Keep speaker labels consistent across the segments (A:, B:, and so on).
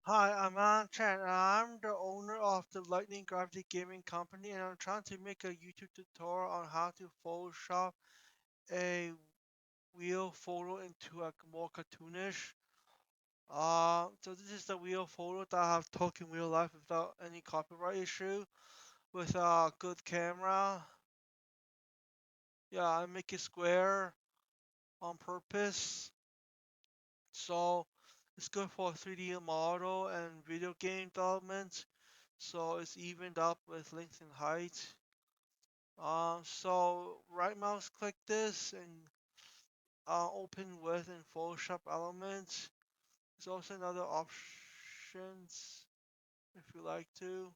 A: Hi, I'm Alan Chan, and I'm the owner of the Lightning Gravity Gaming Company, and I'm trying to make a YouTube tutorial on how to Photoshop a wheel photo into a more cartoonish. So this is the wheel photo that I have took in real life without any copyright issue, with a good camera. Yeah, I make it square on purpose, so it's good for 3D model and video game development. So it's evened up with length and height. So right mouse click this and open with in Photoshop Elements. There's also another options if you like to,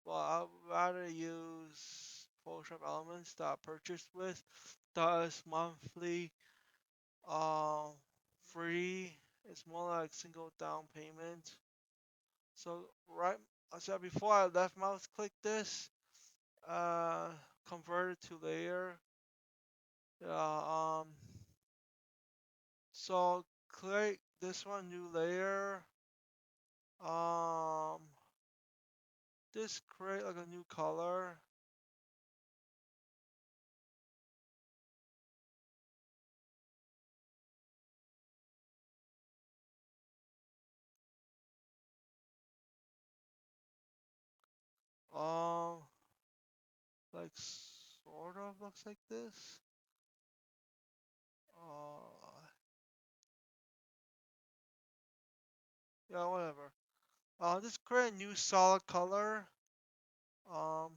A: but I'd rather use Photoshop Elements that I purchased with. That is monthly, uh, free. It's more like single down payment. So so before I left mouse click this, uh, convert it to layer. Yeah, so create this one, new layer. Um, this create like a new color. Um, like sort of looks like this. Yeah, whatever. Just create a new solid color. Um,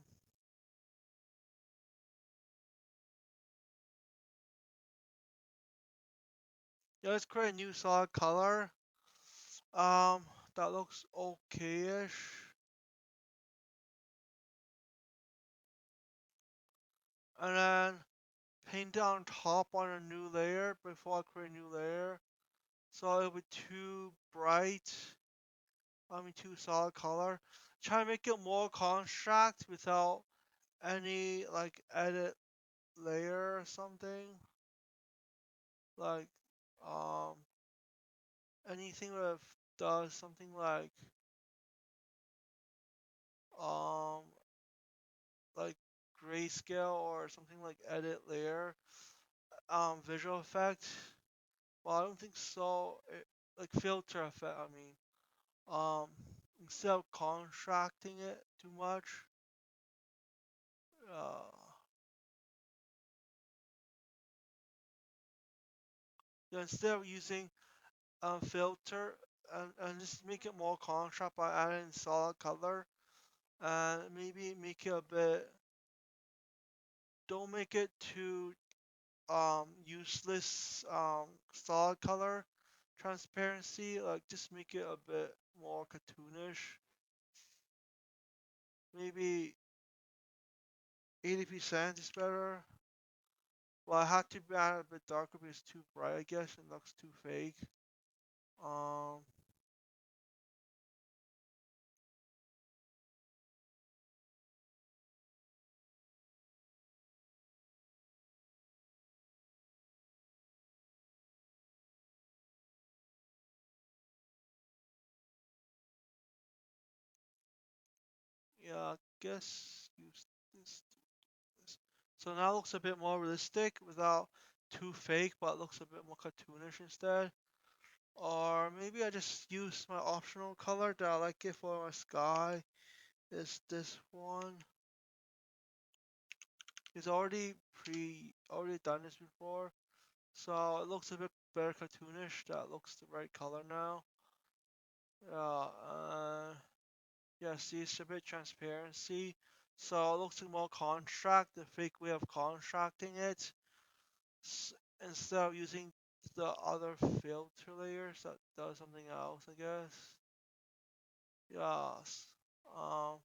A: yeah, let's create a new solid color. That looks okay-ish. And then paint it on top on a new layer before I create a new layer. So it'll be too bright. Too solid color. Try to make it more contrast without any like edit layer or something. Like um anything that does something um like grayscale or something like edit layer. Visual effect. Well, I don't think so. Like filter effect. Um, instead of contracting it too much, uh, yeah, instead of using filter and just make it more contrast by adding solid color and maybe make it a bit. Don't make it too useless solid color transparency. Like just make it a bit more cartoonish. Maybe 80% is better. Well, I had to be a bit darker because it's too bright, I guess, and looks too fake. Um, yeah, I guess use this, this. So now it looks a bit more realistic without too fake, but it looks a bit more cartoonish instead. Or maybe I just use my optional color that I like it for my sky. Is this one? It's already done this before, so it looks a bit better cartoonish. That looks the right color now. Yeah, yeah, see, it's a bit transparency. So it looks like more contrast, the fake way of contracting it. Instead of using the other filter layers that does something else, I guess. Yes. Um,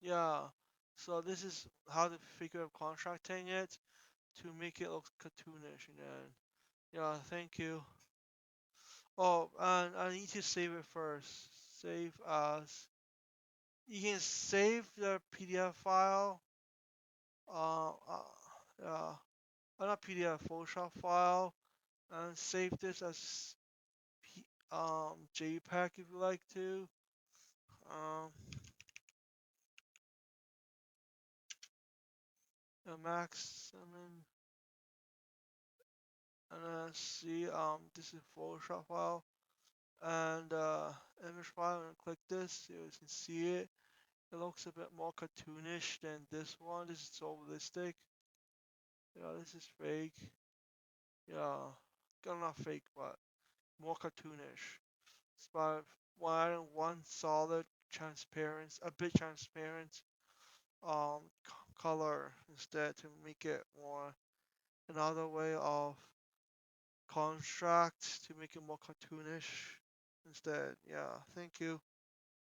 A: yeah. So this is how to figure out contracting it to make it look cartoonish, and then yeah, thank you. Oh, and I need to save it first. Save as. You can save the PDF file. Uh, uh yeah, not PDF, Photoshop file. and save this as JPEG if you like to. Um, maximum and see this is Photoshop file and image file and click this. You can see it. It looks a bit more cartoonish than this one. This is so realistic. Yeah, this is fake. Yeah, kind of not fake, but more cartoonish. It's about one solid transparent, a bit transparent color instead to make it more another way of construct to make it more cartoonish instead. Yeah, thank you.